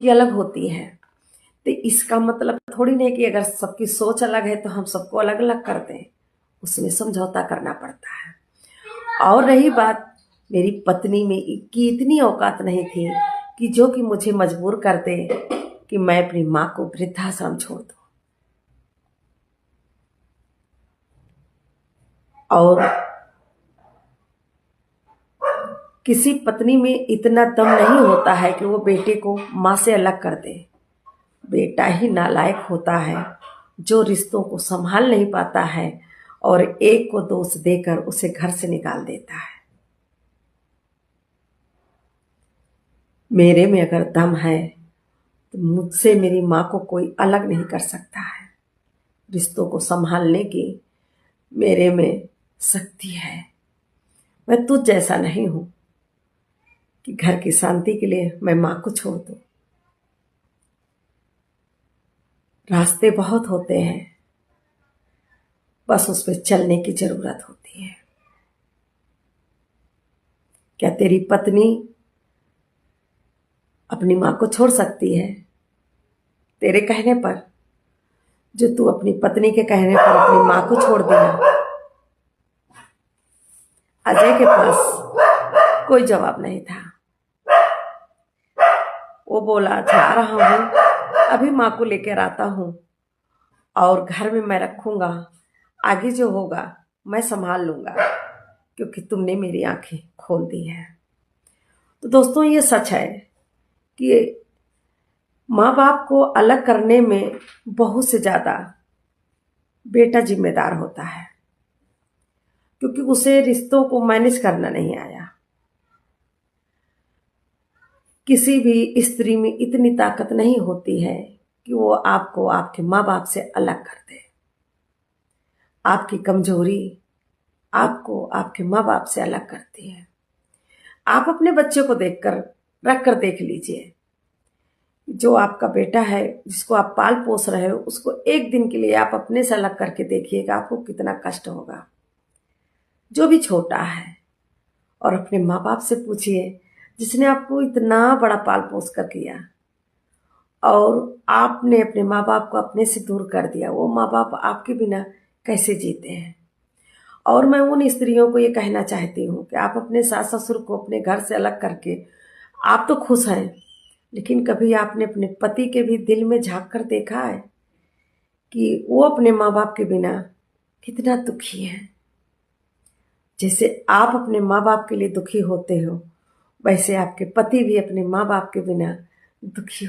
की अलग होती है। तो इसका मतलब थोड़ी नहीं कि अगर सबकी सोच अलग है तो हम सबको अलग अलग कर दें, उसमें समझौता करना पड़ता है। और रही बात मेरी पत्नी में की इतनी औकात नहीं थी कि जो कि मुझे मजबूर कर दे कि मैं अपनी माँ को वृद्धाश्रम छोड़ दूं। और किसी पत्नी में इतना दम नहीं होता है कि वो बेटे को माँ से अलग कर दे। बेटा ही नालायक होता है जो रिश्तों को संभाल नहीं पाता है और एक को दोष देकर उसे घर से निकाल देता है। मेरे में अगर दम है तो मुझसे मेरी माँ को कोई अलग नहीं कर सकता है। रिश्तों को संभालने की मेरे में शक्ति है। मैं तुझ जैसा नहीं हूं कि घर की शांति के लिए मैं माँ को छोड़ दूं। रास्ते बहुत होते हैं, बस उस पर चलने की जरूरत होती है। क्या तेरी पत्नी अपनी माँ को छोड़ सकती है तेरे कहने पर? जो तू अपनी पत्नी के कहने पर अपनी माँ को छोड़ दिया। अजय के पास कोई जवाब नहीं था। वो बोला, जा रहा हूं, अभी माँ को लेकर आता हूं और घर में मैं रखूंगा, आगे जो होगा मैं संभाल लूंगा, क्योंकि तुमने मेरी आंखें खोल दी है। तो दोस्तों, ये सच है कि माँ बाप को अलग करने में बहुत से ज्यादा बेटा जिम्मेदार होता है, क्योंकि उसे रिश्तों को मैनेज करना नहीं आया। किसी भी स्त्री में इतनी ताकत नहीं होती है कि वो आपको आपके माँ बाप से अलग कर दे। आपकी कमजोरी आपको आपके माँ बाप से अलग करती है। आप अपने बच्चे को रख कर देख लीजिए। जो आपका बेटा है, जिसको आप पाल पोस रहे हो, उसको एक दिन के लिए आप अपने से अलग करके देखिएगा, आपको कितना कष्ट होगा। जो भी छोटा है, और अपने माँ बाप से पूछिए, जिसने आपको इतना बड़ा पाल पोस कर किया और आपने अपने माँ बाप को अपने से दूर कर दिया, वो माँ बाप आपके बिना कैसे जीते हैं। और मैं उन स्त्रियों को ये कहना चाहती हूँ कि आप अपने सास ससुर को अपने घर से अलग करके आप तो खुश हैं, लेकिन कभी आपने अपने पति के भी दिल में झांक कर देखा है कि वो अपने माँ बाप के बिना कितना दुखी है। जैसे आप अपने माँ बाप के लिए दुखी होते हो, वैसे आपके पति भी अपने माँ बाप के बिना दुखी